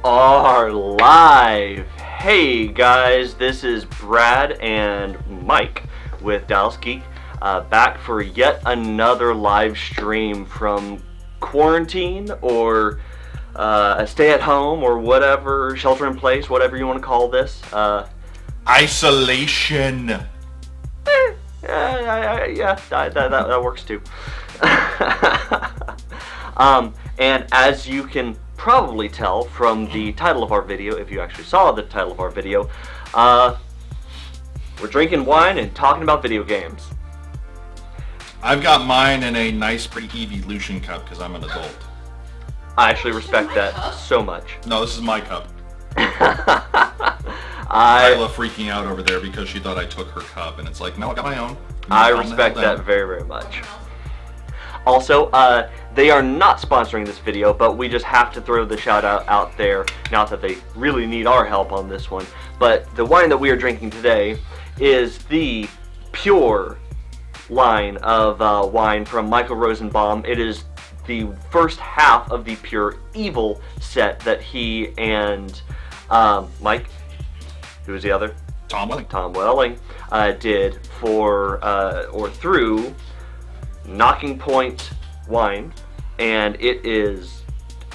are live. Hey guys, this is Brad and Mike with Dallas Geek, back for yet another live stream from quarantine or a stay at home or whatever, shelter in place, whatever you want to call this. Isolation. Yeah, that works too. And as you can probably tell from the title of our video, if you actually saw the title of our video, we're drinking wine and talking about video games. I've got mine in a nice, pretty evolution cup because I'm an adult. I actually respect that so much. No, this is my cup. I freaking out over there because she thought I took her cup, and it's like, no, I got my own. I respect that very, very much. Also, they are not sponsoring this video, but we just have to throw the shout out there. Not that they really need our help on this one, but the wine that we are drinking today is the Pure line of wine from Michael Rosenbaum. It is the first half of the Pure Evil set that he and Mike, who was the other? Tom Welling did for or through Knocking Point wine, and it is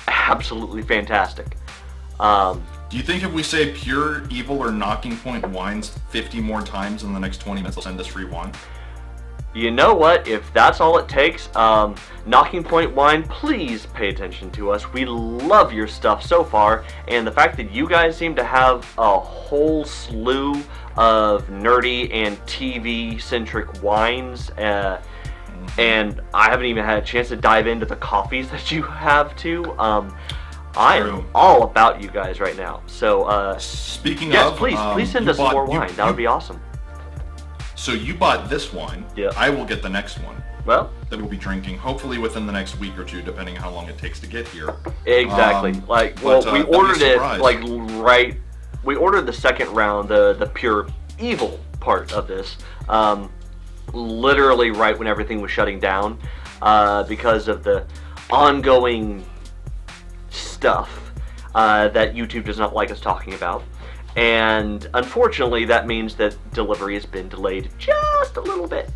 absolutely fantastic. Do you think if we say Pure Evil or Knocking Point wines 50 more times in the next 20 minutes, they'll send us free wine? You know what? If that's all it takes, Knocking Point wine, please pay attention to us. We love your stuff so far, and the fact that you guys seem to have a whole slew of nerdy and TV-centric wines, and I haven't even had a chance to dive into the coffees that you have too. I am all about you guys right now. So, speaking yes, of, please send us some more wine. That would be awesome. So you bought this one. Yeah. I will get the next one. Well, that we'll be drinking, hopefully within the next week or two, depending on how long it takes to get here. Exactly. We ordered it right. We ordered the second round, the Pure Evil part of this, literally right when everything was shutting down, because of the ongoing stuff that YouTube does not like us talking about. And unfortunately, that means that delivery has been delayed just a little bit.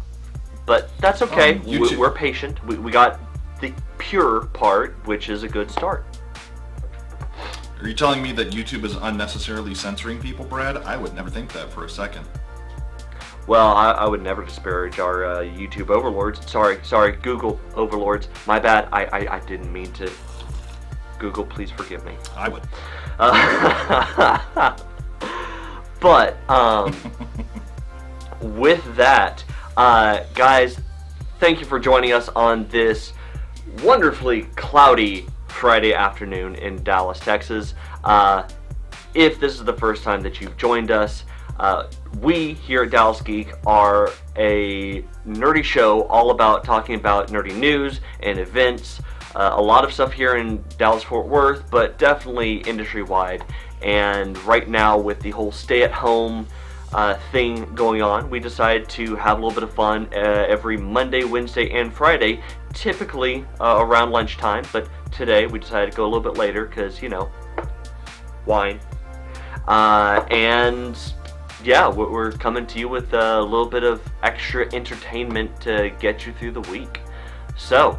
But that's okay. We're patient. We got the pure part, which is a good start. Are you telling me that YouTube is unnecessarily censoring people, Brad? I would never think that for a second. Well, I would never disparage our YouTube overlords. Sorry, Google overlords. My bad. I didn't mean to. Google, please forgive me. I would. But with that, guys, thank you for joining us on this wonderfully cloudy Friday afternoon in Dallas, Texas. If this is the first time that you've joined us, we here at Dallas Geek are a nerdy show all about talking about nerdy news and events. A lot of stuff here in Dallas-Fort Worth, but definitely industry-wide. And right now, with the whole stay-at-home thing going on, we decided to have a little bit of fun every Monday, Wednesday, and Friday, typically around lunchtime. But today, we decided to go a little bit later because, you know, wine. And yeah, we're coming to you with a little bit of extra entertainment to get you through the week. So,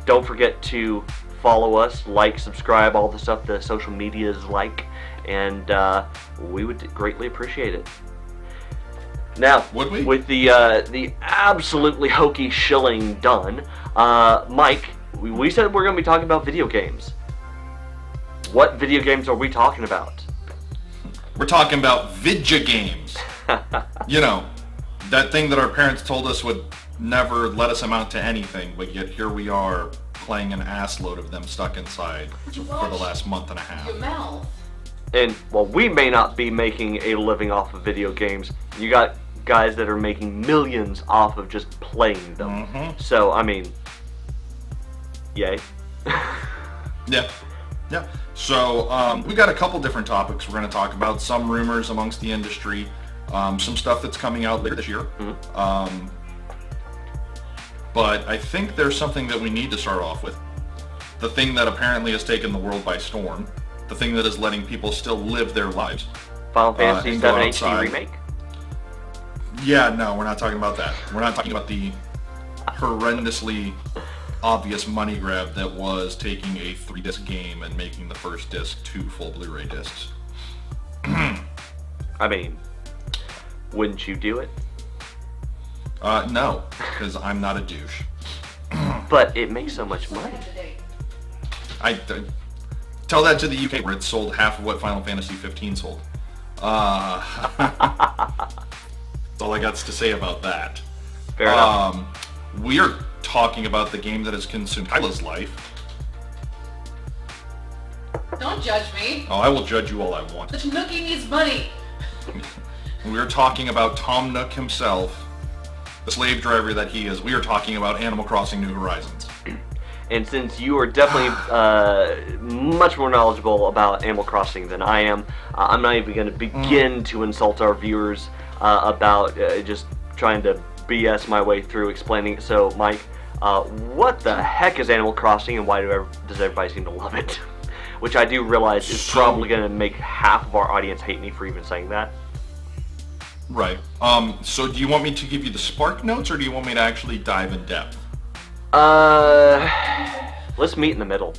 don't forget to follow us, like, subscribe, all the stuff the social media is like, and we would greatly appreciate it. Now, with the absolutely hokey shilling done, Mike, we said we're going to be talking about video games. What video games are we talking about? We're talking about vidya games. You know, that thing that our parents told us would never let us amount to anything, but yet here we are playing an ass load of them stuck inside for the last month and a half. Your mouth. And, well, we may not be making a living off of video games. You got guys that are making millions off of just playing them. Mm-hmm. So, I mean, yay. Yeah. So, we got a couple different topics we're going to talk about. Some rumors amongst the industry, some stuff that's coming out later this year. Mm-hmm. But I think there's something that we need to start off with. The thing that apparently has taken the world by storm. the thing that is letting people still live their lives. Final Fantasy and 7 go HD outside. Remake? Yeah, no, we're not talking about that. We're not talking about the horrendously obvious money grab that was taking a 3-disc game and making the first disc 2 full Blu-ray discs. I mean, wouldn't you do it? No, because I'm not a douche. But it makes so much money. I tell that to the UK where it sold half of what Final Fantasy 15 sold. That's all I got to say about that. Fair enough. We are talking about the game that has consumed Kyla's life. Don't judge me. Oh, I will judge you all I want. The Nookie needs money. We are talking about Tom Nook himself, the slave driver that he is. We are talking about Animal Crossing New Horizons. And since you are definitely much more knowledgeable about Animal Crossing than I am, I'm not even going to begin to insult our viewers about just trying to BS my way through explaining it. So, Mike, what the heck is Animal Crossing, and why does everybody seem to love it? Which I do realize is probably going to make half of our audience hate me for even saying that. Right. So do you want me to give you the spark notes, or do you want me to actually dive in depth? Let's meet in the middle.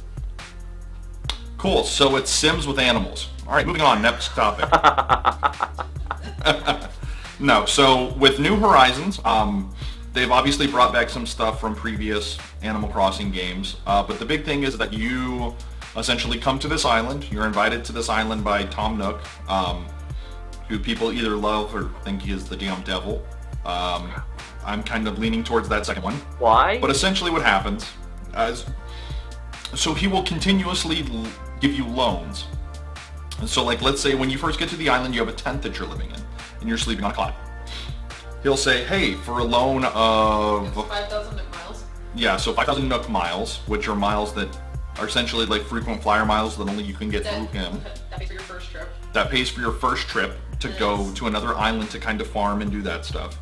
Cool. So it's Sims with animals. All right, moving on. Next topic. No. So with New Horizons, they've obviously brought back some stuff from previous Animal Crossing games. But the big thing is that you essentially come to this island. You're invited to this island by Tom Nook, who people either love or think he is the damn devil. I'm kind of leaning towards that second one. Why? But essentially what happens is, so he will continuously give you loans. And so like, let's say when you first get to the island, you have a tent that you're living in, and you're sleeping on a cot. He'll say, hey, for a loan of... 5,000 Nook miles. Yeah, so 5,000 Nook miles, which are miles that are essentially like frequent flyer miles that only you can get through him. That pays for your first trip. That pays for your first trip to go to another island to kind of farm and do that stuff.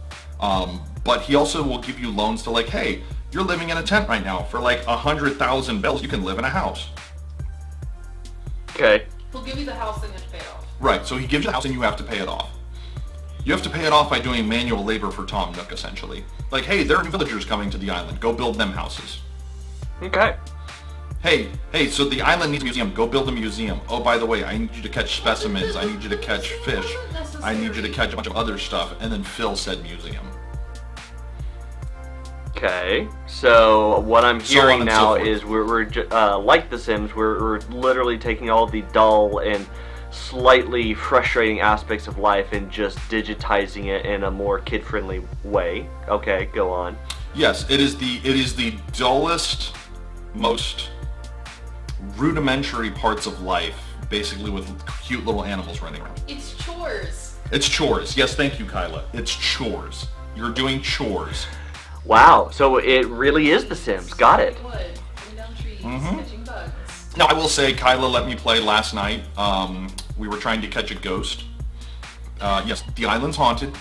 But he also will give you loans to like, hey, you're living in a tent right now. For like 100,000 bells, you can live in a house. Okay. He'll give you the house and you have to pay it off. Right, so he gives you the house and you have to pay it off. You have to pay it off by doing manual labor for Tom Nook, essentially. Like, hey, there are new villagers coming to the island. Go build them houses. Okay. Hey, so the island needs a museum. Go build a museum. Oh, by the way, I need you to catch specimens. I need you to catch fish. I need you to catch a bunch of other stuff, and then fill said museum. Okay. So what I'm hearing and now so forth. is we're like The Sims. We're literally taking all the dull and slightly frustrating aspects of life and just digitizing it in a more kid-friendly way. Okay, go on. Yes, it is the dullest, most rudimentary parts of life, basically with cute little animals running around. It's chores. It's chores. Yes, thank you, Kyla. It's chores. You're doing chores. Wow, so it really is The Sims. Got it. Wood, cutting down trees, catching bugs. Now, I will say, Kyla let me play last night. We were trying to catch a ghost. Yes, the island's haunted.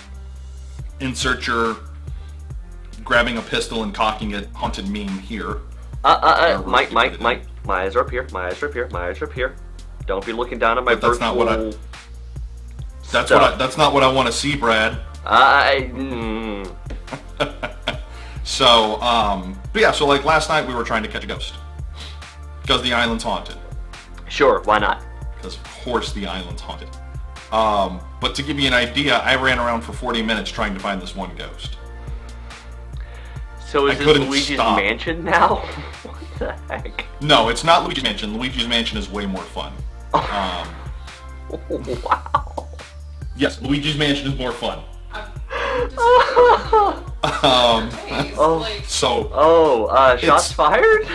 Insert your grabbing a pistol and cocking it haunted meme here. Mike, my eyes are up here. My eyes are up here. My eyes are up here. Don't be looking down at my But that's not what I... stuff. That's not what I want to see, Brad. So, but yeah, so like last night we were trying to catch a ghost. Because the island's haunted. Sure, why not? Because of course the island's haunted. But to give you an idea, I ran around for 40 minutes trying to find this one ghost. So is I this couldn't Luigi's stop. Mansion now? What the heck? No, it's not Luigi's Mansion. Luigi's Mansion is way more fun. Wow. Yes, Luigi's Mansion is more fun. Shots fired?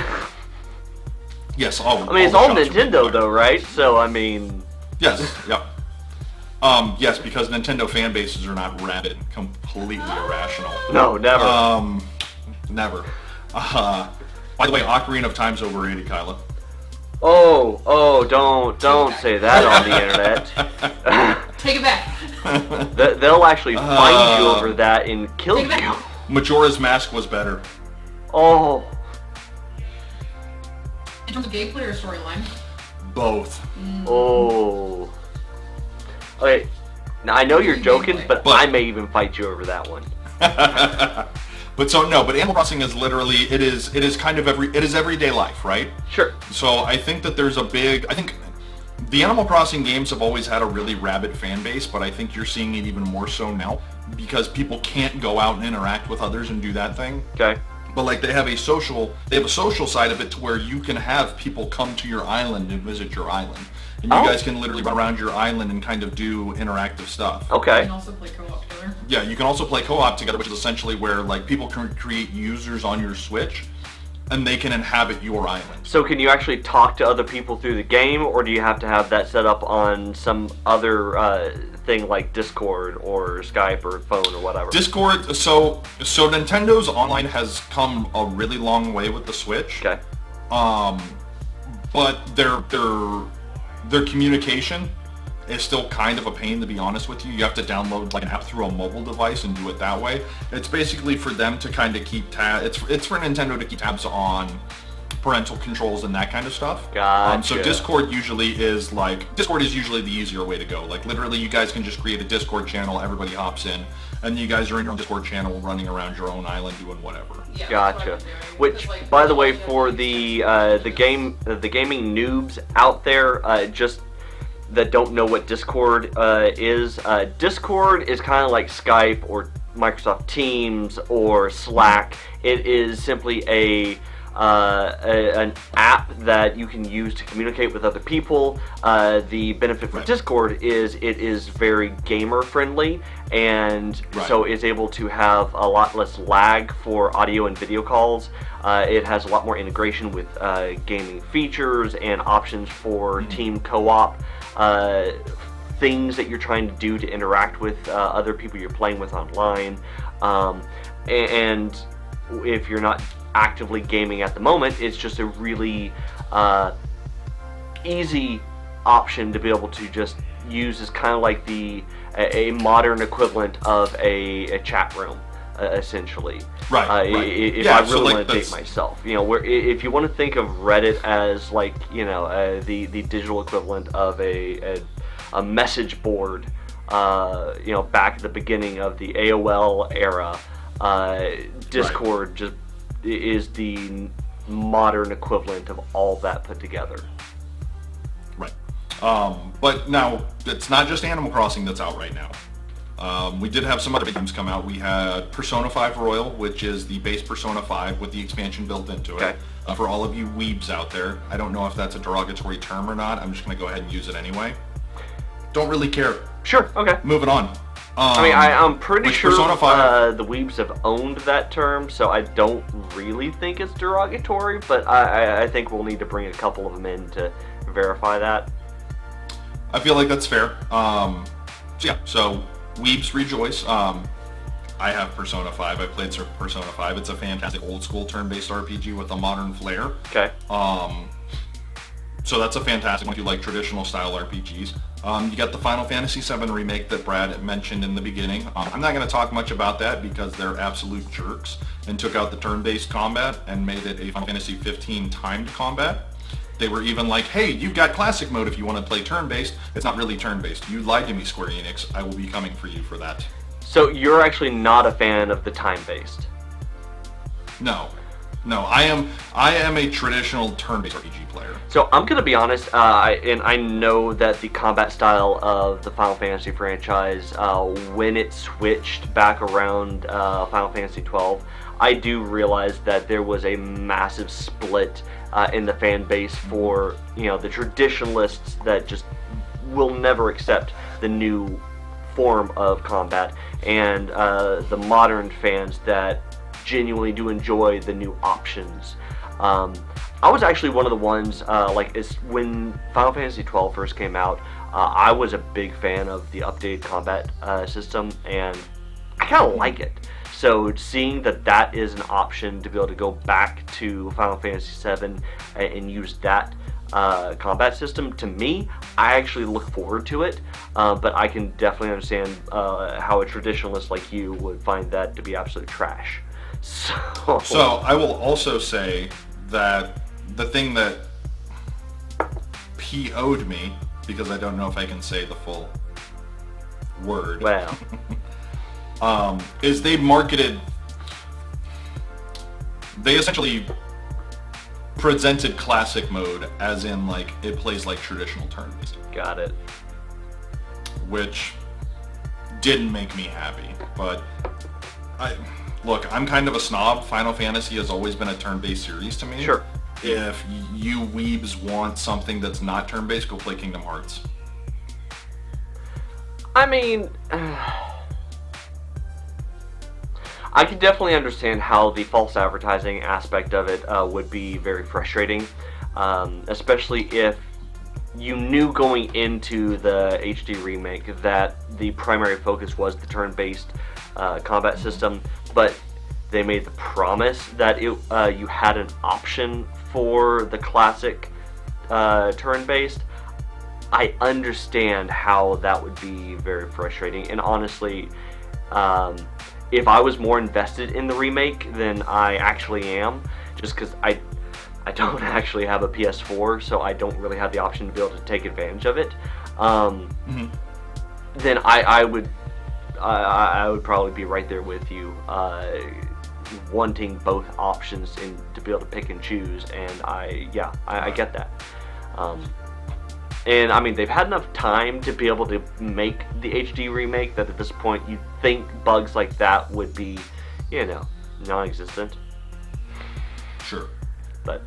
Yes, I mean, it's all Nintendo though, right? So, I mean... Yes, yep. Yes, because Nintendo fan bases are not rabid, completely irrational. No, never. Never. By the way, Ocarina of Time's overrated, Kyla. Don't say that on the internet. Take it back. They'll actually find you over that and kill you. Majora's Mask was better. Oh. In terms of gameplay or storyline? both. Oh. Okay. Now I know you're joking, but But- I may even fight you over that one. But Animal Crossing is literally, it is kind of everyday life, right? Sure. So I think that there's I think the Animal Crossing games have always had a really rabid fan base, but I think you're seeing it even more so now because people can't go out and interact with others and do that thing. Okay. But like they have a social side of it to where you can have people come to your island and visit your island. And you guys can literally run around your island and kind of do interactive stuff. You Okay. can also play co-op together. Yeah, you can also play co-op together, which is essentially where like people can create users on your Switch and they can inhabit your island. So can you actually talk to other people through the game, or do you have to have that set up on some other thing like Discord or Skype or phone or whatever? Discord, so Nintendo's online has come a really long way with the Switch. Okay. But their communication is still kind of a pain, to be honest with you. You have to download like an app through a mobile device and do it that way. It's basically for them to kind of keep it's for Nintendo to keep tabs on parental controls and that kind of stuff. Gotcha. So Discord is usually the easier way to go. Like literally you guys can just create a Discord channel, everybody hops in, and you guys are in your own Discord channel running around your own island doing whatever. Yeah, that's what Gotcha. I'm doing. Which, Because, like, by the way, all for the gaming noobs out there, just that don't know what Discord is, Discord is kind of like Skype or Microsoft Teams or Slack. It is simply an app that you can use to communicate with other people. The benefit for Discord is it is very gamer friendly, and so it's able to have a lot less lag for audio and video calls. It has a lot more integration with gaming features and options for team co-op. Things that you're trying to do to interact with other people you're playing with online, and if you're not actively gaming at the moment, it's just a really easy option to be able to just use as kind of like a modern equivalent of a chat room, essentially. Right. If Yeah, I really so, like, want to date myself, where if you want to think of Reddit as like the digital equivalent of a message board, back at the beginning of the AOL era, Discord just is the modern equivalent of all that put together. Right. But now, it's not just Animal Crossing that's out right now. We did have some other big games come out. We had Persona 5 Royal, which is the base Persona 5 with the expansion built into it. Okay. For all of you weebs out there, I don't know if that's a derogatory term or not. I'm just going to go ahead and use it anyway. Don't really care. Sure, okay. Moving on. I'm pretty sure Persona 5, the weebs have owned that term, so I don't really think it's derogatory, but I think we'll need to bring a couple of them in to verify that. I feel like that's fair. So weebs rejoice. I have Persona 5. I played Persona 5. It's a fantastic old school turn-based RPG with a modern flair. Okay. So that's a fantastic one if you like traditional style RPGs. You got the Final Fantasy VII Remake that Brad mentioned in the beginning. I'm not going to talk much about that because they're absolute jerks and took out the turn-based combat and made it a Final Fantasy 15 timed combat. They were even like, hey, you've got classic mode if you want to play turn-based. It's not really turn-based. You lied to me, Square Enix. I will be coming for you for that. So you're actually not a fan of the time-based? No, I am a traditional turn-based RPG player. So I'm gonna be honest, and I know that the combat style of the Final Fantasy franchise, when it switched back around Final Fantasy 12, I do realize that there was a massive split in the fan base for the traditionalists that just will never accept the new form of combat, and the modern fans that genuinely do enjoy the new options. I was actually one of the ones, when Final Fantasy 12 first came out, I was a big fan of the updated combat system, and I kind of like it. So seeing that is an option to be able to go back to Final Fantasy 7 and use that combat system, to me, I actually look forward to it, but I can definitely understand how a traditionalist like you would find that to be absolute trash. So I will also say that the thing that he owed me, because I don't know if I can say the full word. Wow. Is they essentially presented classic mode as in like it plays like traditional turn-based. Got it. Which didn't make me happy, but I'm kind of a snob. Final Fantasy has always been a turn-based series to me. Sure. If you weebs want something that's not turn-based, go play Kingdom Hearts. I mean, I can definitely understand how the false advertising aspect of it would be very frustrating, especially if you knew going into the HD remake that the primary focus was the turn-based combat system, but they made the promise that you had an option for the classic turn-based. I understand how that would be very frustrating, and honestly, if I was more invested in the remake than I actually am, just because I don't actually have a PS4, so I don't really have the option to be able to take advantage of it, then I would probably be right there with you, wanting both options and to be able to pick and choose, and I get that. And I mean, they've had enough time to be able to make the HD remake that at this point you'd think bugs like that would be, non-existent. Sure. But,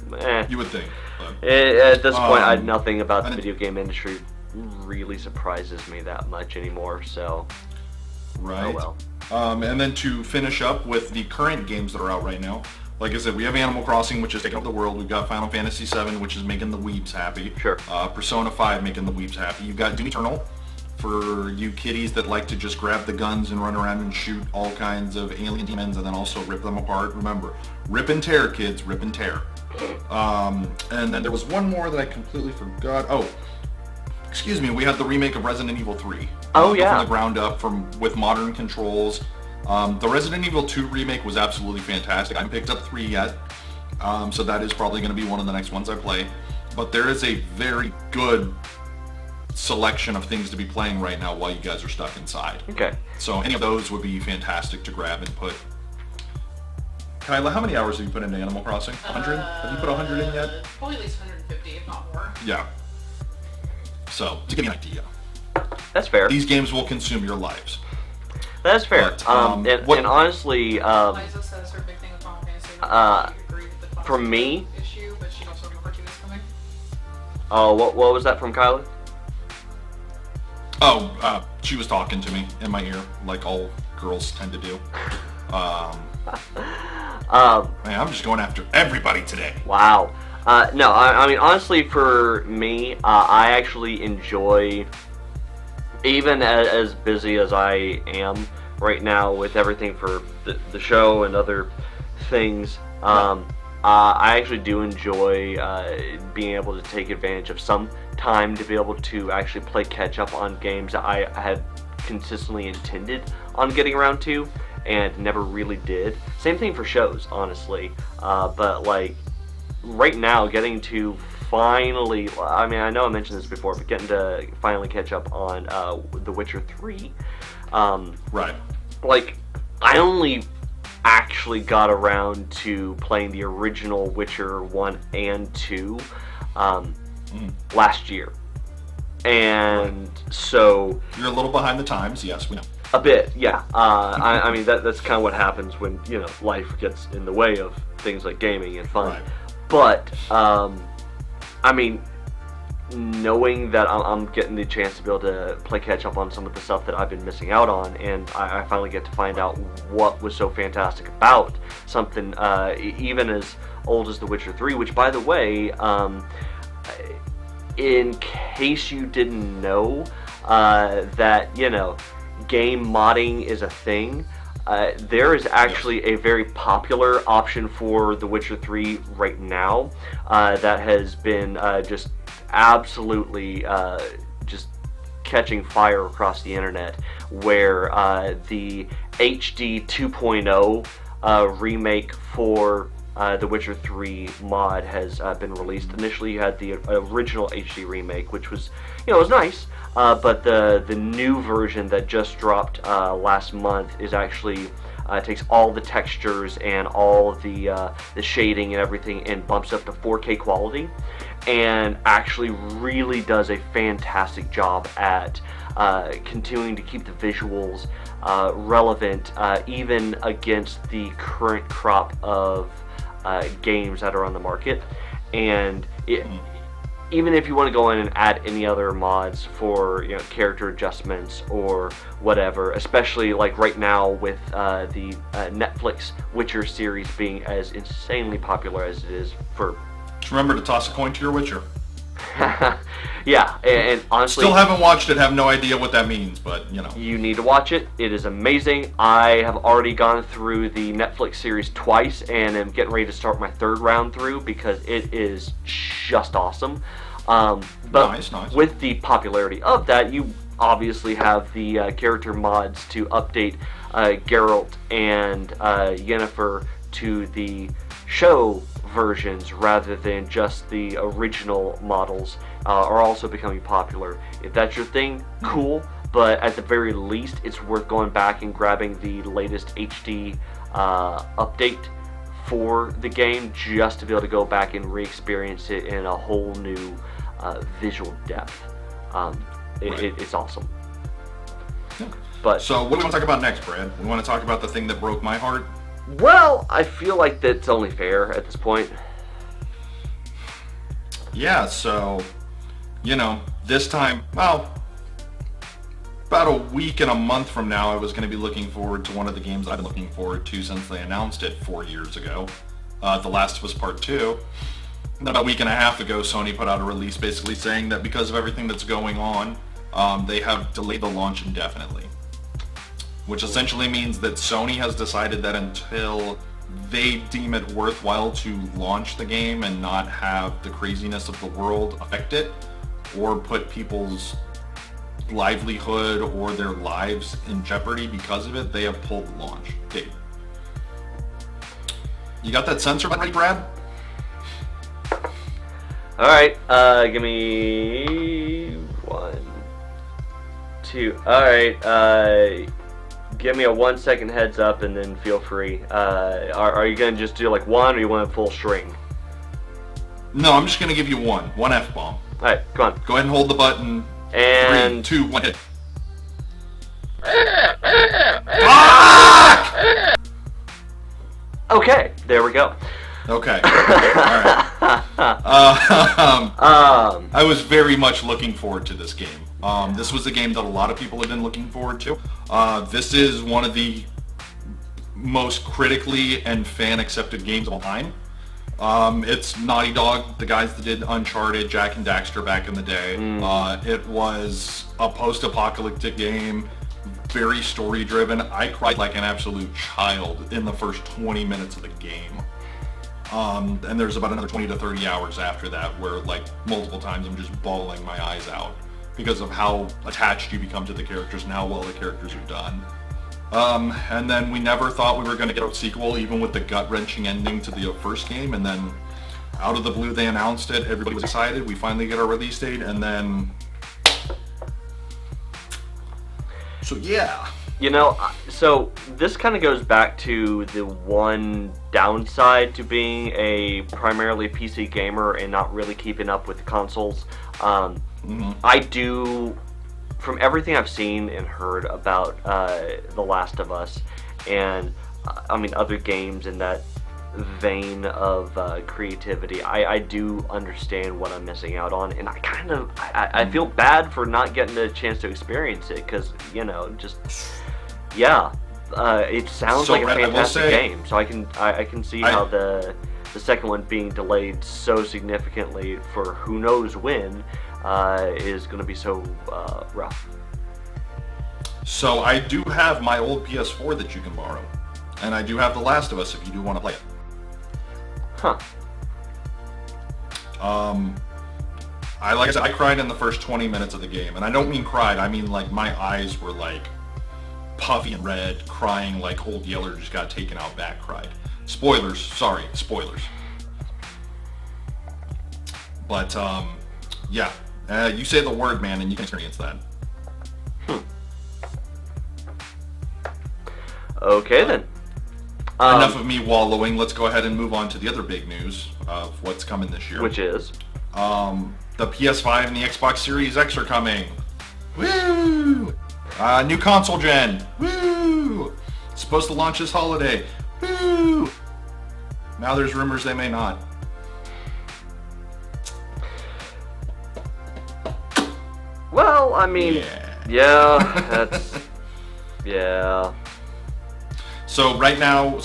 You would think. But, at this point, nothing about the video game industry really surprises me that much anymore, so... Right. Oh well. And then to finish up with the current games that are out right now, like I said, we have Animal Crossing, which is taking over the world. We've got Final Fantasy VII, which is making the weebs happy. Sure. Persona 5 making the weebs happy. You've got Doom Eternal for you kiddies that like to just grab the guns and run around and shoot all kinds of alien demons and then also rip them apart. Remember, rip and tear, kids, rip and tear. And then there was one more that I completely forgot. Oh, excuse me, we had the remake of Resident Evil 3. Oh, yeah. From the ground up, with modern controls. The Resident Evil 2 remake was absolutely fantastic. I haven't picked up 3 yet, so that is probably going to be one of the next ones I play. But there is a very good selection of things to be playing right now while you guys are stuck inside. Okay. So any of those would be fantastic to grab and put. Kyla, how many hours have you put into Animal Crossing? 100? Have you put 100 in yet? Probably at least 150, if not more. Yeah. So, to give you an idea. That's fair. These games will consume your lives. That's fair. But, and honestly, Liza says her big thing with Final Fantasy. She agreed with the for me, issue, but she also remembered she was coming. Oh, what was that from Kyla? Oh, she was talking to me in my ear, like all girls tend to do. Man, I'm just going after everybody today. Wow. No, I mean, honestly, for me, I actually enjoy, even as busy as I am right now with everything for the show and other things, I actually do enjoy being able to take advantage of some time to be able to actually play catch up on games that I had consistently intended on getting around to and never really did. Same thing for shows, honestly. But like right now, getting to finally, I mean, I know I mentioned this before, but getting to finally catch up on The Witcher 3. Right. Like, I only actually got around to playing the original Witcher 1 and 2 last year. And so... You're a little behind the times, yes, we know. A bit, yeah. I mean, that's kind of what happens when, life gets in the way of things like gaming and fun. Right. But, I mean, knowing that I'm getting the chance to be able to play catch up on some of the stuff that I've been missing out on, and I finally get to find out what was so fantastic about something even as old as The Witcher 3, which, by the way, in case you didn't know, that, game modding is a thing, there is actually a very popular option for The Witcher 3 right now that has been just absolutely just catching fire across the internet, where the HD 2.0 remake for the Witcher 3 mod has been released. Initially, you had the original HD remake, which was, was nice. But the new version that just dropped last month is actually takes all the textures and all the shading and everything and bumps up to 4K quality, and actually really does a fantastic job at continuing to keep the visuals relevant, even against the current crop of games that are on the market. And even if you want to go in and add any other mods for character adjustments or whatever, especially like right now with the Netflix Witcher series being as insanely popular as it is for. Just remember to toss a coin to your Witcher. Yeah, and honestly, still haven't watched it, have no idea what that means, but you need to watch it. It is amazing. I have already gone through the Netflix series twice and am getting ready to start my third round through because it is just awesome. But nice. With the popularity of that, you obviously have the character mods to update Geralt and Yennefer to the show versions rather than just the original models are also becoming popular. If that's your thing, cool, but at the very least it's worth going back and grabbing the latest HD update for the game just to be able to go back and re-experience it in a whole new visual depth. It's awesome. Yeah. But so what do we want to talk about next, Brad? We want to talk about the thing that broke my heart? Well, I feel like that's only fair at this point. Yeah, so, this time, well, about a week and a month from now, I was going to be looking forward to one of the games I've been looking forward to since they announced it 4 years ago, The Last of Us Part 2. And about a week and a half ago, Sony put out a release basically saying that because of everything that's going on, they have delayed the launch indefinitely. Which essentially means that Sony has decided that until they deem it worthwhile to launch the game and not have the craziness of the world affect it, or put people's livelihood or their lives in jeopardy because of it, they have pulled the launch date. You got that sensor button ready, Brad? Alright, give me 1, 2. Alright, give me a 1 second heads up and then feel free. Are you going to just do like one or you want a full string? No, I'm just going to give you one F-bomb. Alright, come on. Go ahead and hold the button. And 3, 2, 1, hit. Okay, there we go. Okay. Alright. I was very much looking forward to this game. This was a game that a lot of people have been looking forward to. This is one of the most critically and fan-accepted games of all time. It's Naughty Dog, the guys that did Uncharted, Jak and Daxter back in the day. It was a post-apocalyptic game, very story-driven. I cried like an absolute child in the first 20 minutes of the game. And there's about another 20 to 30 hours after that where, like, multiple times I'm just bawling my eyes out because of how attached you become to the characters and how well the characters are done. And then we never thought we were going to get a sequel, even with the gut-wrenching ending to the first game, and then out of the blue they announced it, everybody was excited, we finally get our release date, and then... So yeah. So this kind of goes back to the one downside to being a primarily PC gamer and not really keeping up with the consoles. I do, from everything I've seen and heard about The Last of Us, and other games in that vein of creativity, I do understand what I'm missing out on, and I feel bad for not getting the chance to experience it, because, it sounds like a fantastic game, so I can see how the second one being delayed so significantly for who knows when is going to be so rough. So I do have my old PS4 that you can borrow, and I do have The Last of Us if you do want to play it. Huh. Like I said, I cried in the first 20 minutes of the game, and I don't mean cried, I mean like my eyes were like puffy and red, crying like Old Yeller just got taken out back cried. Spoilers. Sorry, spoilers. But, yeah. You say the word, man, and you can experience that. Okay, then. Enough of me wallowing. Let's go ahead and move on to the other big news of what's coming this year. Which is? The PS5 and the Xbox Series X are coming. Woo! New console gen. Woo! Supposed to launch this holiday. Woo! Now there's rumors they may not. Well, I mean, yeah, that's, yeah. So right now,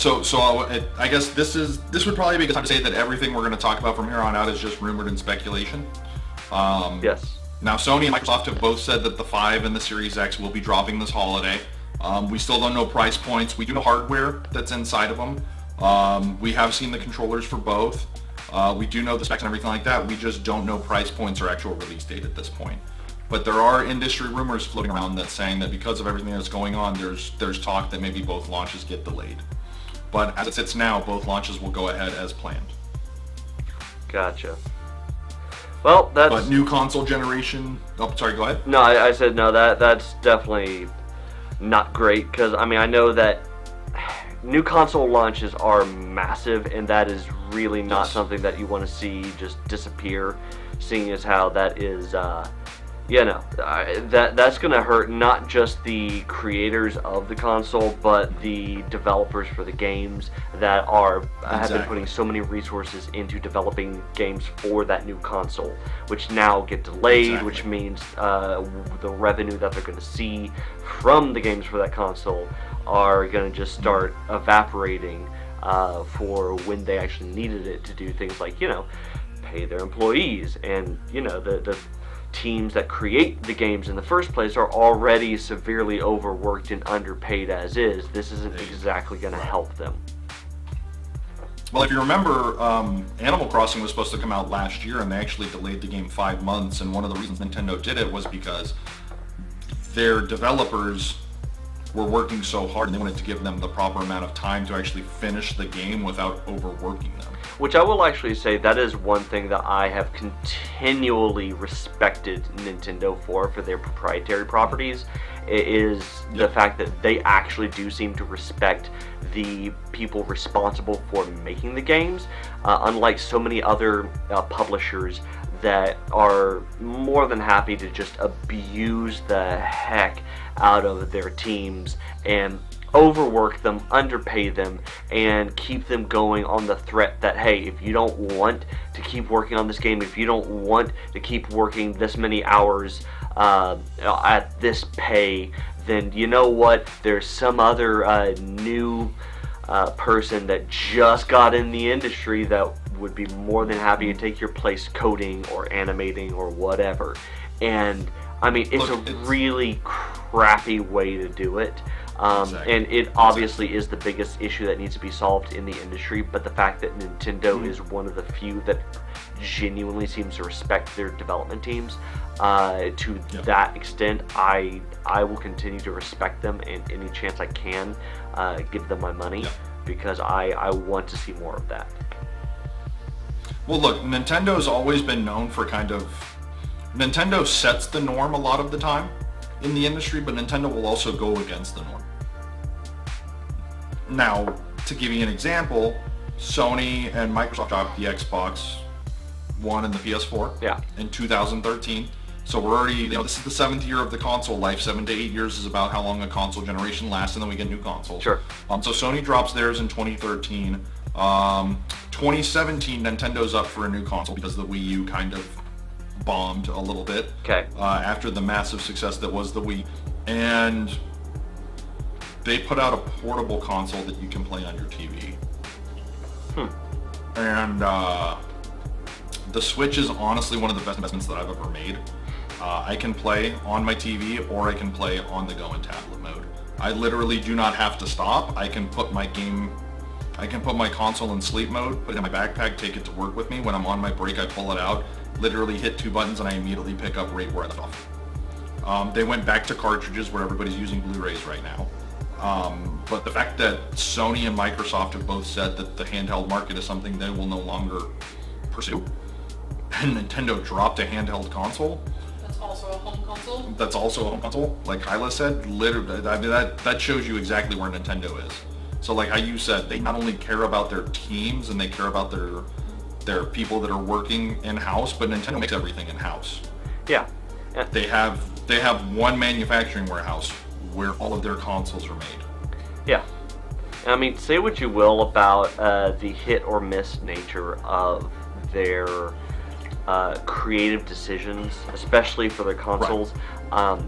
I guess this would probably be a good time to say that everything we're going to talk about from here on out is just rumored and speculation. Yes. Now Sony and Microsoft have both said that the 5 and the Series X will be dropping this holiday. We still don't know price points. We do know hardware that's inside of them. We have seen the controllers for both. We do know the specs and everything like that. We just don't know price points or actual release date at this point. But there are industry rumors floating around that's saying that because of everything that's going on, there's talk that maybe both launches get delayed. But as it sits now, both launches will go ahead as planned. Gotcha. Well, that's... But new console generation... Oh, sorry, go ahead. No, I said no, that's definitely not great, because, I mean, I know that new console launches are massive, and that is really not something that you want to see just disappear, seeing as how that is... you know, that's going to hurt not just the creators of the console, but the developers for the games that have been putting so many resources into developing games for that new console, which now get delayed, which means the revenue that they're going to see from the games for that console are going to just start evaporating for when they actually needed it to do things like, you know, pay their employees, and, you know, the teams that create the games in the first place are already severely overworked and underpaid as is. This isn't exactly going to help them. Well, if you remember, Animal Crossing was supposed to come out last year, and they actually delayed the game 5 months, and one of the reasons Nintendo did it was because their developers were working so hard and they wanted to give them the proper amount of time to actually finish the game without overworking them. Which I will actually say, that is one thing that I have continually respected Nintendo for their proprietary properties, is the fact that they actually do seem to respect the people responsible for making the games, unlike so many other publishers that are more than happy to just abuse the heck out of their teams and overwork them, underpay them, and keep them going on the threat that, hey, if you don't want to keep working on this game, if you don't want to keep working this many hours at this pay, then you know what, there's some other new person that just got in the industry that would be more than happy to take your place coding or animating or whatever. And I mean, it's a really crappy way to do it. And it obviously is the biggest issue that needs to be solved in the industry, but the fact that Nintendo is one of the few that genuinely seems to respect their development teams to that extent, I will continue to respect them, and any chance I can give them my money, because I want to see more of that. Well, look, Nintendo's always been known for Nintendo sets the norm a lot of the time in the industry, but Nintendo will also go against the norm. Now, to give you an example, Sony and Microsoft dropped the Xbox One and the PS4 in 2013. So we're already, this is the 7th year of the console life. 7 to 8 years is about how long a console generation lasts, and then we get new consoles. Sure. So Sony drops theirs in 2013. 2017, Nintendo's up for a new console because the Wii U kind of bombed a little bit after the massive success that was the Wii, and they put out a portable console that you can play on your TV. And the Switch is honestly one of the best investments that I've ever made. I can play on my TV, or I can play on the go in tablet mode. I literally do not have to stop. I can put my console in sleep mode, put it in my backpack, take it to work with me. When I'm on my break, I pull it out, literally hit 2 buttons, and I immediately pick up right where I left off. They went back to cartridges, where everybody's using Blu-rays right now. But the fact that Sony and Microsoft have both said that the handheld market is something they will no longer pursue, and Nintendo dropped a handheld console. That's also a home console. Like Hyla said, literally, I mean, that shows you exactly where Nintendo is. So like how you said, they not only care about their teams and they care about their people that are working in-house, but Nintendo makes everything in-house. Yeah. They have one manufacturing warehouse where all of their consoles are made. Yeah. I mean, say what you will about the hit or miss nature of their creative decisions, especially for their consoles. Right.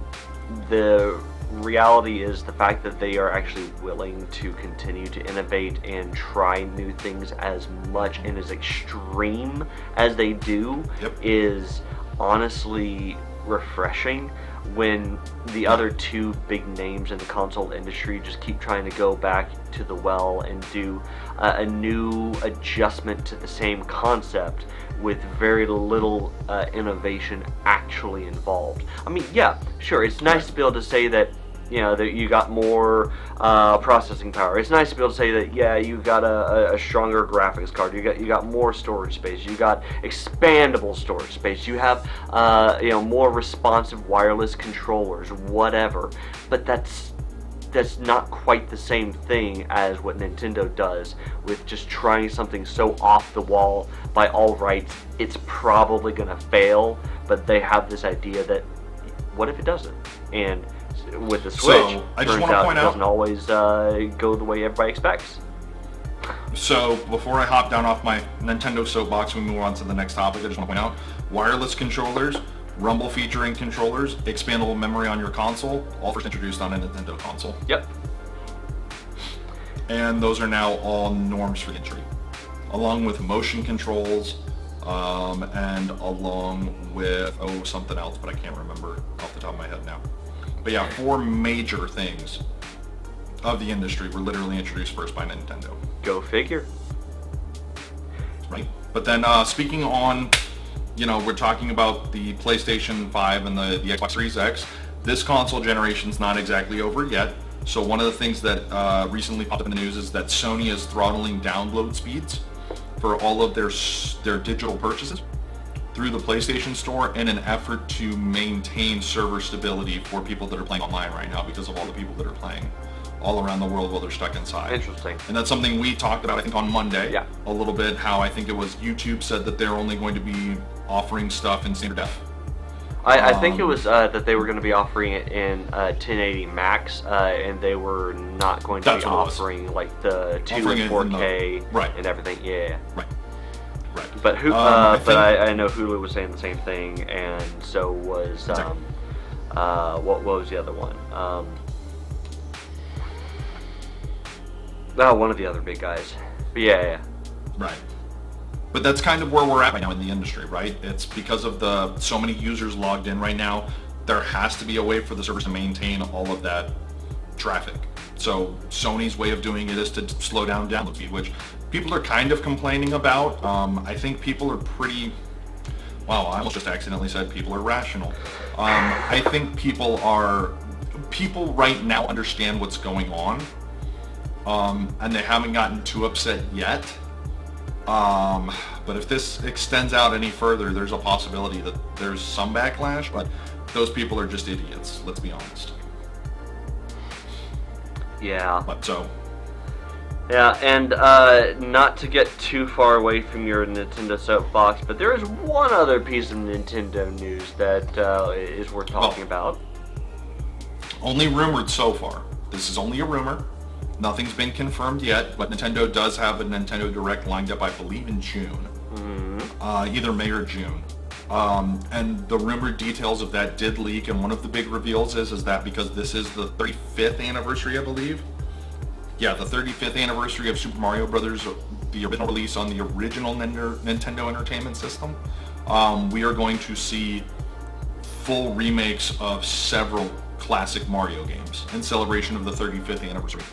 The reality is the fact that they are actually willing to continue to innovate and try new things as much and as extreme as they do is honestly refreshing, when the other two big names in the console industry just keep trying to go back to the well and do a new adjustment to the same concept with very little innovation actually involved. I mean, yeah, sure, it's nice to be able to say that, you know, that you got more processing power. It's nice to be able to say that, yeah, you got a stronger graphics card. You got more storage space. You got expandable storage space. You have more responsive wireless controllers, whatever. But that's not quite the same thing as what Nintendo does with just trying something so off the wall. By all rights, it's probably gonna fail, but they have this idea that what if it doesn't? And with the Switch, I just turns want to out point it out, doesn't always go the way everybody expects. So before I hop down off my Nintendo soapbox and we move on to the next topic, I just want to point out, wireless controllers, rumble featuring controllers, expandable memory on your console, all first introduced on a Nintendo console. Yep. And those are now all norms for the industry, along with motion controls, and along with, something else, but I can't remember off the top of my head now. But yeah, 4 major things of the industry were literally introduced first by Nintendo. Go figure. Right. But then speaking on, we're talking about the PlayStation 5 and the Xbox Series X. This console generation's not exactly over yet. So one of the things that recently popped up in the news is that Sony is throttling download speeds for all of their digital purchases through the PlayStation Store in an effort to maintain server stability for people that are playing online right now because of all the people that are playing all around the world while they're stuck inside. Interesting. And that's something we talked about, I think, on Monday. Yeah. A little bit, how I think it was YouTube said that they're only going to be offering stuff in standard def. I think it was that they were going to be offering it in 1080 Max, and they were not going to be offering like the 2 and 4K and everything. Yeah. Right. But I know Hulu was saying the same thing, and so was what was the other one? One of the other big guys. But yeah. Right. But that's kind of where we're at right now in the industry, right? It's because of so many users logged in right now. There has to be a way for the servers to maintain all of that traffic. So Sony's way of doing it is to slow down download speed, which people are kind of complaining about. I think people are pretty... Wow, I almost just accidentally said people are rational. I think people right now understand what's going on, and they haven't gotten too upset yet. But if this extends out any further, there's a possibility that there's some backlash, but those people are just idiots, let's be honest. Yeah. But so... Yeah, and not to get too far away from your Nintendo soapbox, but there is one other piece of Nintendo news that is worth talking about. Only rumored so far. This is only a rumor. Nothing's been confirmed yet, but Nintendo does have a Nintendo Direct lined up, I believe, in June. Mm-hmm. Either May or June. And the rumored details of that did leak, and one of the big reveals is that because this is the 35th anniversary, I believe. Yeah, the 35th anniversary of Super Mario Brothers, the original release on the original Nintendo Entertainment System. We are going to see full remakes of several classic Mario games in celebration of the 35th anniversary.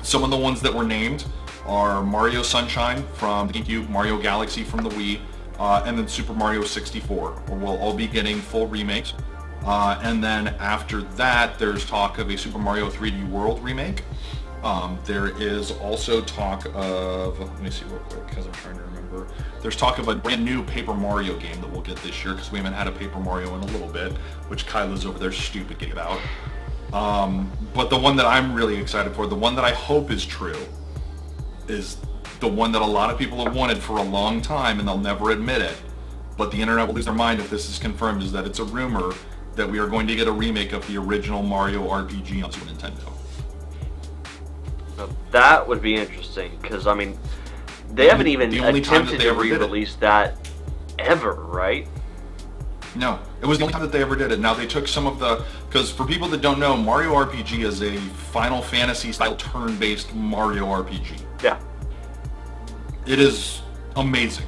Some of the ones that were named are Mario Sunshine from the GameCube, Mario Galaxy from the Wii, and then Super Mario 64. We'll all be getting full remakes. And then after that, there's talk of a Super Mario 3D World remake. There is also talk of, let me see real quick because I'm trying to remember. There's talk of a brand new Paper Mario game that we'll get this year because we haven't had a Paper Mario in a little bit, which Kyla's over there stupid getting about. But the one that I'm really excited for, the one that I hope is true, is the one that a lot of people have wanted for a long time and they'll never admit it. But the internet will lose their mind if this is confirmed, is that it's a rumor that we are going to get a remake of the original Mario RPG on Super Nintendo. Now, that would be interesting, because, I mean, they haven't even attempted to re-release that ever, right? No, it was the only time that they ever did it. Now, they took some of the... Because for people that don't know, Mario RPG is a Final Fantasy-style turn-based Mario RPG. Yeah. It is amazing.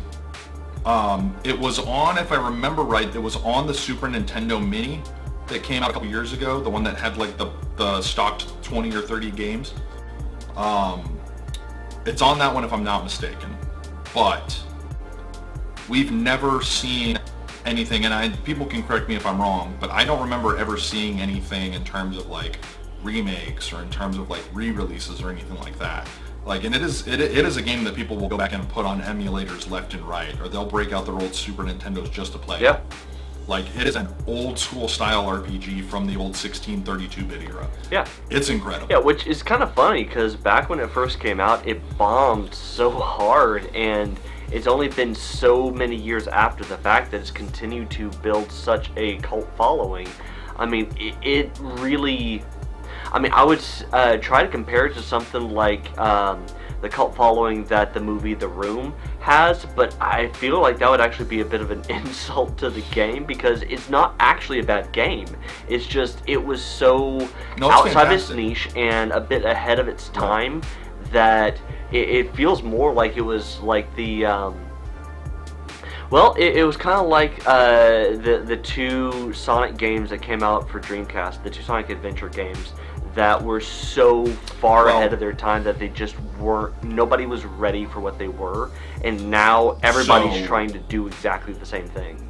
It was on, if I remember right, it was on the Super Nintendo Mini that came out a couple years ago, the one that had like the stocked 20 or 30 games. It's on that one if I'm not mistaken, but we've never seen anything, and people can correct me if I'm wrong, but I don't remember ever seeing anything in terms of like remakes or in terms of like re-releases or anything like that. Like, and it is a game that people will go back and put on emulators left and right, or they'll break out their old Super Nintendos just to play. Yeah. Like, it is an old school style RPG from the old 1632-bit era. Yeah. It's incredible. Yeah, which is kind of funny, because back when it first came out, it bombed so hard, and it's only been so many years after the fact that it's continued to build such a cult following. I mean, it really... I mean, I would try to compare it to something like the cult following that the movie The Room has, but I feel like that would actually be a bit of an insult to the game, because it's not actually a bad game. It's just, it was so outside its niche and a bit ahead of its time that it feels more like it was like the... Well, it was kind of like the two Sonic games that came out for Dreamcast, the two Sonic Adventure games that were so far ahead of their time that they just weren't, nobody was ready for what they were, and now everybody's trying to do exactly the same thing.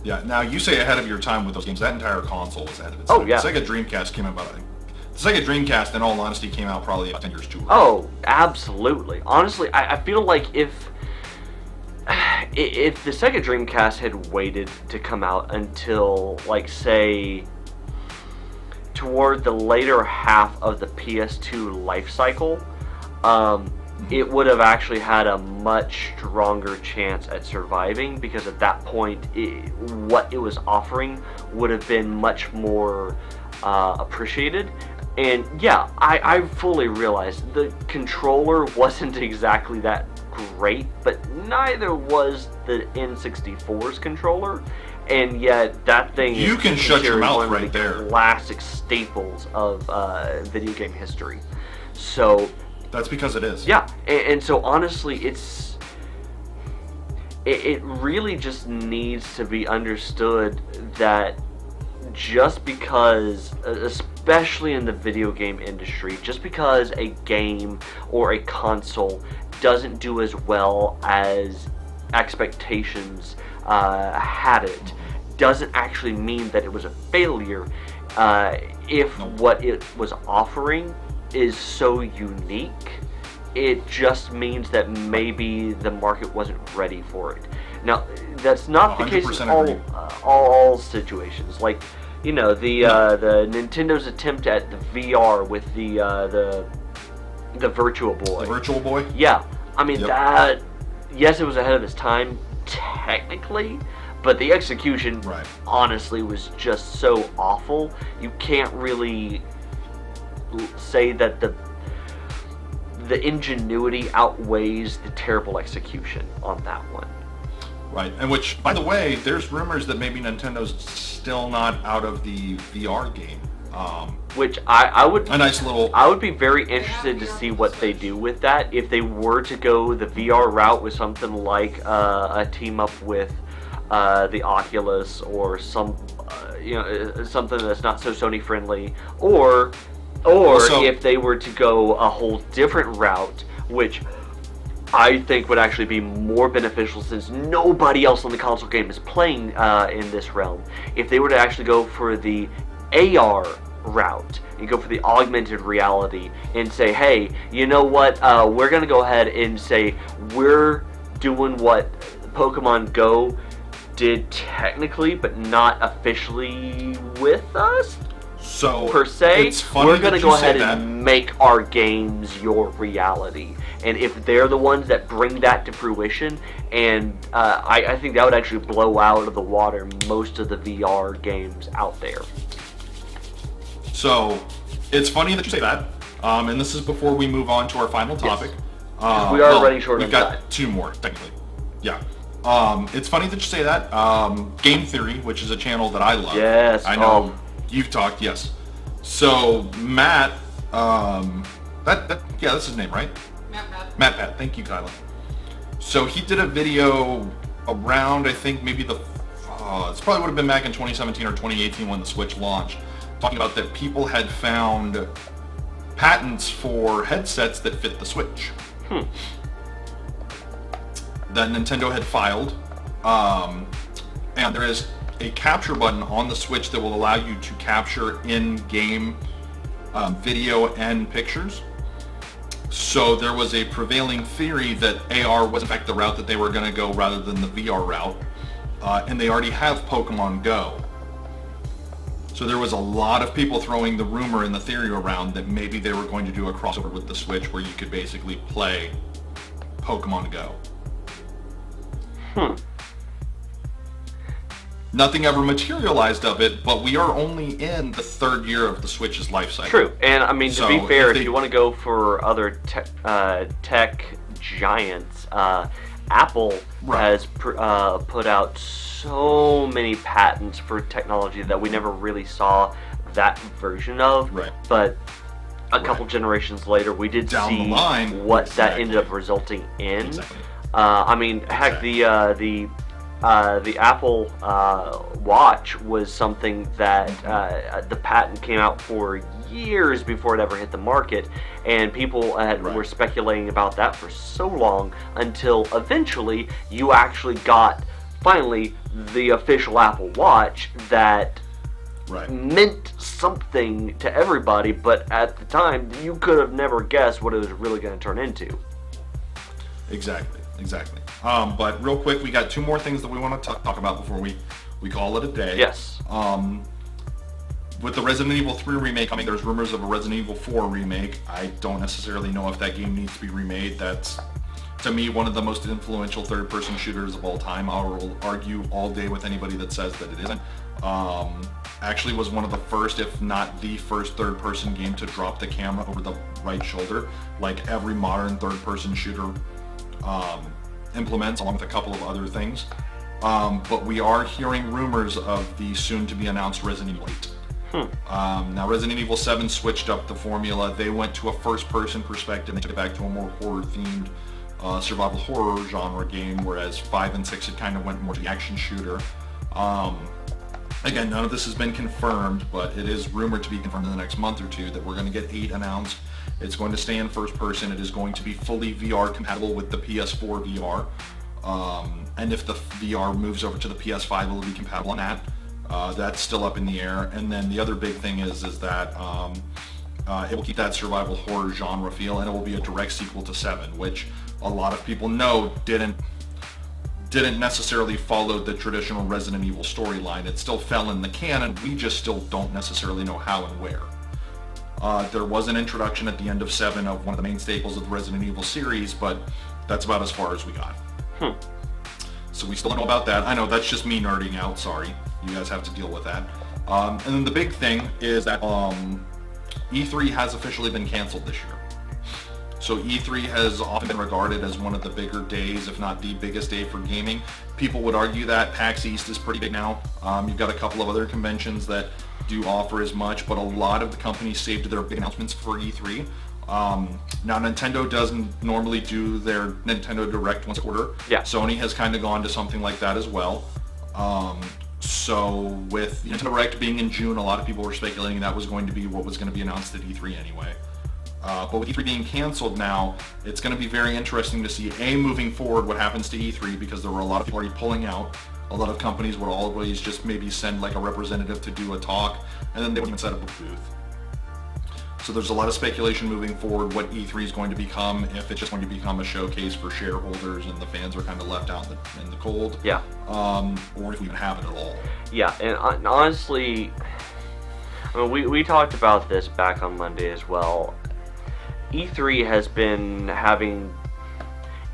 Yeah, now you say ahead of your time with those games, that entire console was ahead of its time. Oh, yeah. The Sega Dreamcast came out, the Sega Dreamcast, in all honesty, came out probably about 10 years too early. Oh, absolutely. Honestly, I feel like if the Sega Dreamcast had waited to come out until, like, say, toward the later half of the PS2 life cycle, it would have actually had a much stronger chance at surviving, because at that point, what it was offering would have been much more appreciated. And yeah, I fully realized the controller wasn't exactly that great, but neither was the N64's controller, and yet that thing you can shut your mouth right there. Classic staples of video game history. So that's because it is. Yeah, and so honestly, it really just needs to be understood that just because, especially in the video game industry, just because a game or a console doesn't do as well as expectations had it, doesn't actually mean that it was a failure if what it was offering is so unique. It just means that maybe the market wasn't ready for it. Now, that's not the case in all situations. Like, you know, the Nintendo's attempt at the VR with the Virtual Boy. The Virtual Boy? Yeah. I mean, that... Yes, it was ahead of its time, technically, but the execution, honestly, was just so awful. You can't really say that the ingenuity outweighs the terrible execution on that one. Right, and which, by the way, there's rumors that maybe Nintendo's still not out of the VR game. Which I would... A nice little... I would be very interested to see what they do with that. If they were to go the VR route with something like a team-up with the Oculus or some... something that's not so Sony-friendly. Or if they were to go a whole different route, which I think would actually be more beneficial, since nobody else on the console game is playing in this realm, if they were to actually go for the AR route and go for the augmented reality and say, hey, you know what, we're going to go ahead and say we're doing what Pokemon Go did technically, but not officially with us. So per se, it's funny we're going to that go you say ahead that. and make our games your reality. And if they're the ones that bring that to fruition, and I think that would actually blow out of the water most of the VR games out there. So it's funny that you say that. And this is before we move on to our final topic. Yes. We are running short We've on got time. 2 more, technically. Yeah. It's funny that you say that. Game Theory, which is a channel that I love. Yes. I know you've talked, yes. So Matt, that's his name, right? Matt Pat. Thank you, Kyla. So he did a video around, I think maybe it's probably would have been back in 2017 or 2018 when the Switch launched, talking about that people had found patents for headsets that fit the Switch. That Nintendo had filed, and there is a capture button on the Switch that will allow you to capture in-game video and pictures. So there was a prevailing theory that AR was in fact the route that they were going to go rather than the VR route, and they already have Pokemon Go. So there was a lot of people throwing the rumor and the theory around that maybe they were going to do a crossover with the Switch where you could basically play Pokemon Go. Nothing ever materialized of it, but we are only in the 3rd year of the Switch's life cycle. True, and I mean, to So be fair, if if you want to go for other tech giants, Apple has put out so many patents for technology that we never really saw that version of. Right. But a couple generations later, we did Down see the line, what that exactly. ended up resulting in. Exactly. I mean, heck, the Apple Watch was something that the patent came out for years before it ever hit the market, and people were speculating about that for so long until eventually you actually got finally the official Apple Watch that meant something to everybody, but at the time you could have never guessed what it was really going to turn into. Exactly. But real quick, we got 2 more things that we want to talk about before we call it a day. Yes. With the Resident Evil 3 remake coming, there's rumors of a Resident Evil 4 remake. I don't necessarily know if that game needs to be remade. That's, to me, one of the most influential third-person shooters of all time. I will argue all day with anybody that says that it isn't. Actually was one of the first, if not the first, third-person game to drop the camera over the right shoulder, like every modern third-person shooter implements, along with a couple of other things. But we are hearing rumors of the soon-to-be-announced Resident Evil 8. Now, Resident Evil 7 switched up the formula. They went to a first-person perspective. They took it back to a more horror-themed survival horror genre game, whereas 5 and 6 it kind of went more to the action shooter. Again, none of this has been confirmed, but it is rumored to be confirmed in the next month or 2 that we're going to get 8 announced. It's going to stay in first person. It is going to be fully VR compatible with the PS4 VR. And if the VR moves over to the PS5, it will be compatible on that. That's still up in the air. And then the other big thing is that it will keep that survival horror genre feel, and it will be a direct sequel to 7, which a lot of people know didn't necessarily follow the traditional Resident Evil storyline. It still fell in the canon. We just still don't necessarily know how and where. There was an introduction at the end of 7 of one of the main staples of the Resident Evil series, but that's about as far as we got. So we still don't know about that. I know, that's just me nerding out, sorry. You guys have to deal with that. And then the big thing is that E3 has officially been canceled this year. So E3 has often been regarded as one of the bigger days, if not the biggest day for gaming. People would argue that PAX East is pretty big now. You've got a couple of other conventions that do offer as much, but a lot of the companies saved their big announcements for E3. Now Nintendo doesn't normally do their Nintendo Direct once a quarter. Yeah. Sony has kind of gone to something like that as well. So with Nintendo Direct being in June, a lot of people were speculating that was going to be what was going to be announced at E3 anyway. But with E3 being canceled now, it's going to be very interesting to see, moving forward, what happens to E3, because there were a lot of people already pulling out. A lot of companies would always just maybe send like a representative to do a talk, and then they wouldn't even set up a booth. So there's a lot of speculation moving forward what E3 is going to become, if it's just going to become a showcase for shareholders and the fans are kind of left out in the cold. Yeah. Or if we even have it at all. Yeah, and honestly, I mean, we talked about this back on Monday as well. E3 has been having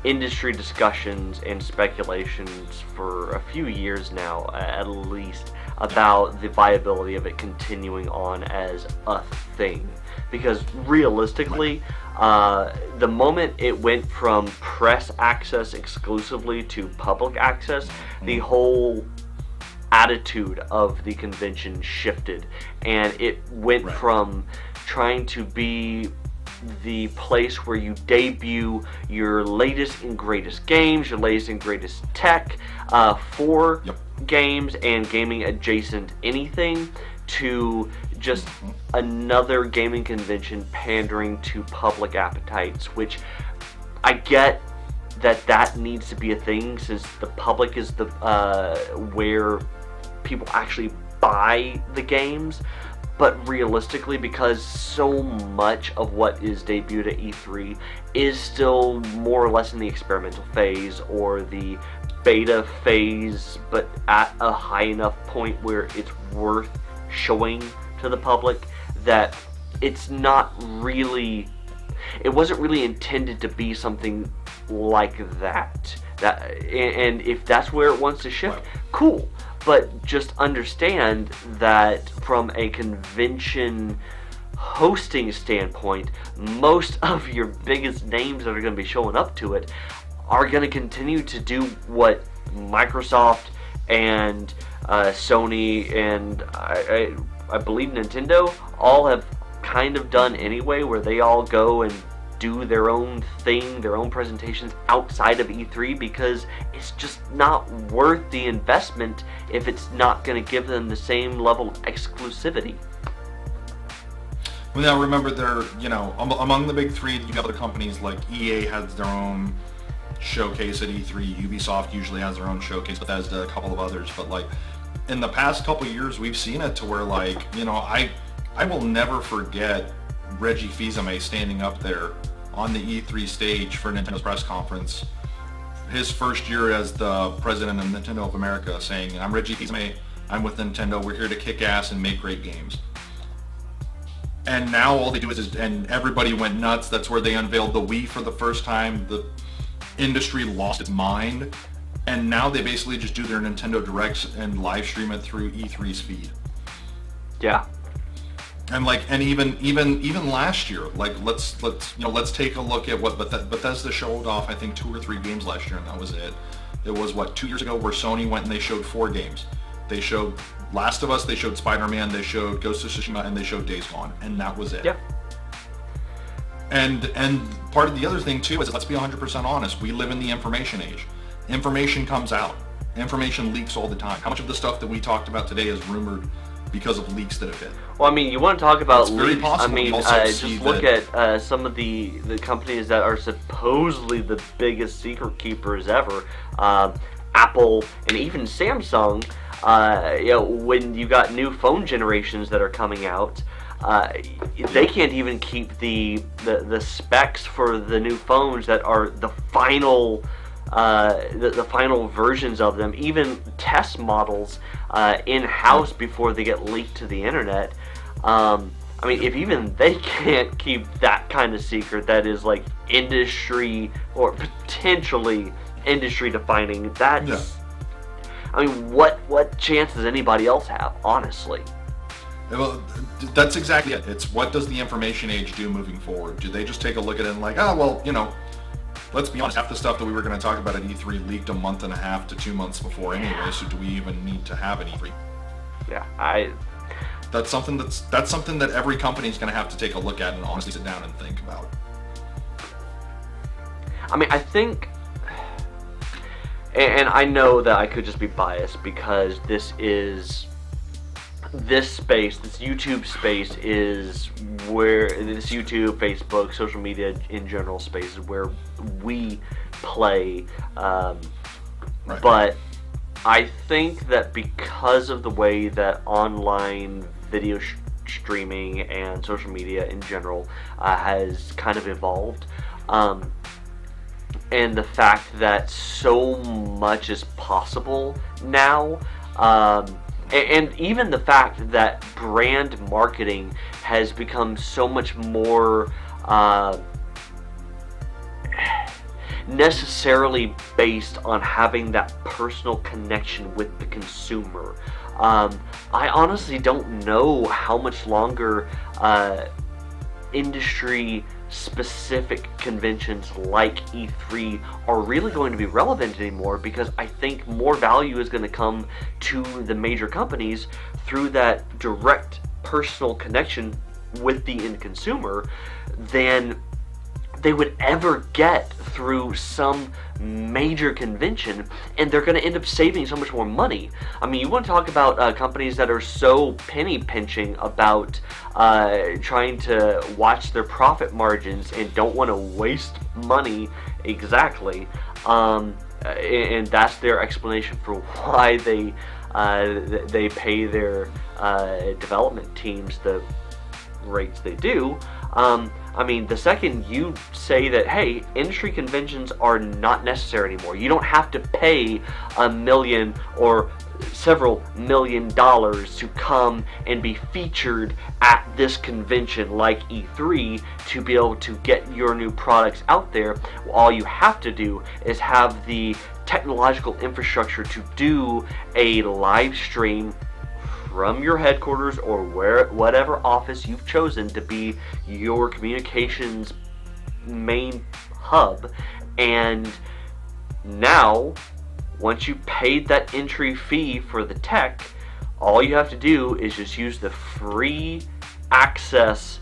industry discussions and speculations for a few years now, at least, about the viability of it continuing on as a thing. Because realistically, the moment it went from press access exclusively to public access, the whole attitude of the convention shifted, and it went from trying to be the place where you debut your latest and greatest games, your latest and greatest tech for games and gaming adjacent anything, to just another gaming convention pandering to public appetites, which I get that needs to be a thing, since the public is the where people actually buy the games. But realistically, because so much of what is debuted at E3 is still more or less in the experimental phase or the beta phase, but at a high enough point where it's worth showing to the public, that it's not really, it wasn't really intended to be something like that. And if that's where it wants to shift, cool. But just understand that from a convention hosting standpoint, most of your biggest names that are going to be showing up to it are going to continue to do what Microsoft and Sony and I believe Nintendo all have kind of done anyway, where they all go and do their own thing, their own presentations outside of E3, because it's just not worth the investment if it's not going to give them the same level of exclusivity. Well, now remember, among the big three, you got other companies like EA has their own showcase at E3, Ubisoft usually has their own showcase, Bethesda, a couple of others, but like in the past couple of years, we've seen it to where, like, I will never forget Reggie Fils-Aimé standing up there on the E3 stage for Nintendo's press conference, his first year as the president of Nintendo of America, saying, "I'm Reggie Fils-Aimé, I'm with Nintendo, we're here to kick ass and make great games." And now all they do is and everybody went nuts. That's where they unveiled the Wii for the first time. The industry lost its mind, and now they basically just do their Nintendo Directs and live stream it through E3's feed. Yeah. And like, and even last year, like let's take a look at what Bethesda showed off. I think 2 or 3 games last year, and that was it. It was 2 years ago where Sony went and they showed 4 games. They showed Last of Us, they showed Spider-Man, they showed Ghost of Tsushima, and they showed Days Gone, and that was it. Yeah. And part of the other thing too is, let's be 100% honest, we live in the information age. Information comes out. Information leaks all the time. How much of the stuff that we talked about today is rumored because of leaks that have hit? Well, I mean, you want to talk about leaks. I mean, just look at some of the companies that are supposedly the biggest secret keepers ever. Apple and even Samsung. When you got new phone generations that are coming out, they can't even keep the specs for the new phones that are the final. The final versions of them, even test models in-house before they get leaked to the internet. I mean, if even they can't keep that kind of secret that is like industry or potentially industry defining, that's... Yeah. I mean, what chance does anybody else have, honestly? Well, that's exactly it. It's what does the information age do moving forward? Do they just take a look at it and like, oh, well, let's be honest, half the stuff that we were going to talk about at E3 leaked a month and a half to 2 months before anyway, so do we even need to have an E3? Yeah, That's something that every company is going to have to take a look at and honestly sit down and think about. I mean, I think, and I know that I could just be biased because this is this space, this YouTube space, is where this YouTube, Facebook, social media in general space is where we play. Right. But I think that because of the way that online video streaming and social media in general has kind of evolved, and the fact that so much is possible now, and even the fact that brand marketing has become so much more necessarily based on having that personal connection with the consumer. I honestly don't know how much longer industry specific conventions like E3 are really going to be relevant anymore, because I think more value is going to come to the major companies through that direct personal connection with the end consumer than they would ever get through some major convention, and they're going to end up saving so much more money. I mean, you want to talk about companies that are so penny pinching about trying to watch their profit margins and don't want to waste money exactly, and that's their explanation for why they pay their development teams the rates they do. I mean, the second you say that, hey, industry conventions are not necessary anymore, you don't have to pay $1 million or several $1 million to come and be featured at this convention like E3 to be able to get your new products out there. All you have to do is have the technological infrastructure to do a live stream from your headquarters or whatever office you've chosen to be your communications main hub. And now, once you paid that entry fee for the tech, all you have to do is just use the free access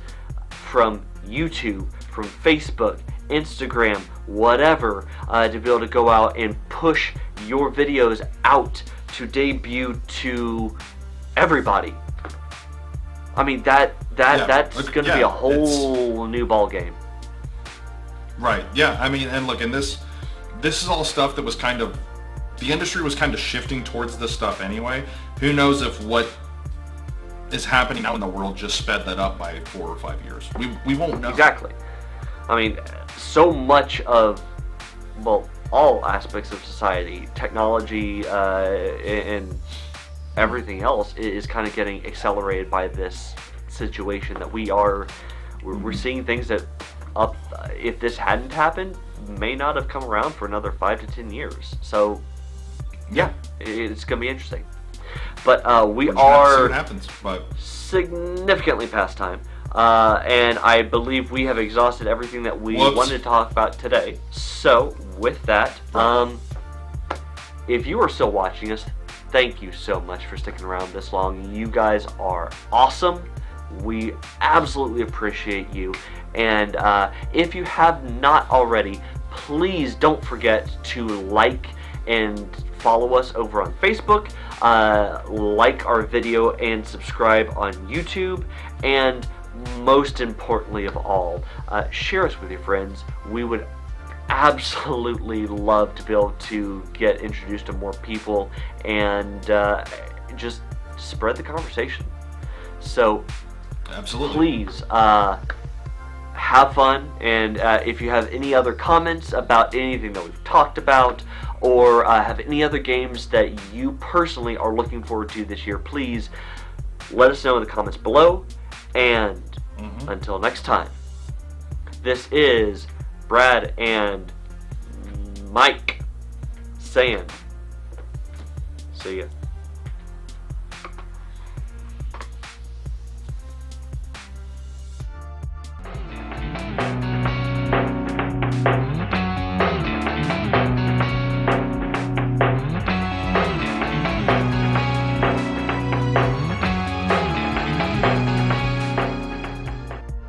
from YouTube, from Facebook, Instagram, whatever, to be able to go out and push your videos out to debut to everybody. I mean, that's going to be a whole new ball game. Right. Yeah. I mean, and look, and this is all stuff that was kind of, the industry was kind of shifting towards this stuff anyway. Who knows if what is happening now in the world just sped that up by 4 or 5 years? We won't know. Exactly. I mean, so much of, well, all aspects of society, technology, and everything else is kind of getting accelerated by this situation that we're seeing things that if this hadn't happened, may not have come around for another 5 to 10 years. So yeah, it's gonna be interesting. But we are see what happens, but significantly past time, and I believe we have exhausted everything that we wanted to talk about today. So with that, if you are still watching us, thank you so much for sticking around this long. You guys are awesome. We absolutely appreciate you. And if you have not already, please don't forget to like and follow us over on Facebook, like our video and subscribe on YouTube, and most importantly of all, share us with your friends. We would absolutely love to be able to get introduced to more people and just spread the conversation. So absolutely, please have fun, and if you have any other comments about anything that we've talked about, or have any other games that you personally are looking forward to this year, please let us know in the comments below. And until next time, this is Brad and Mike saying, see ya.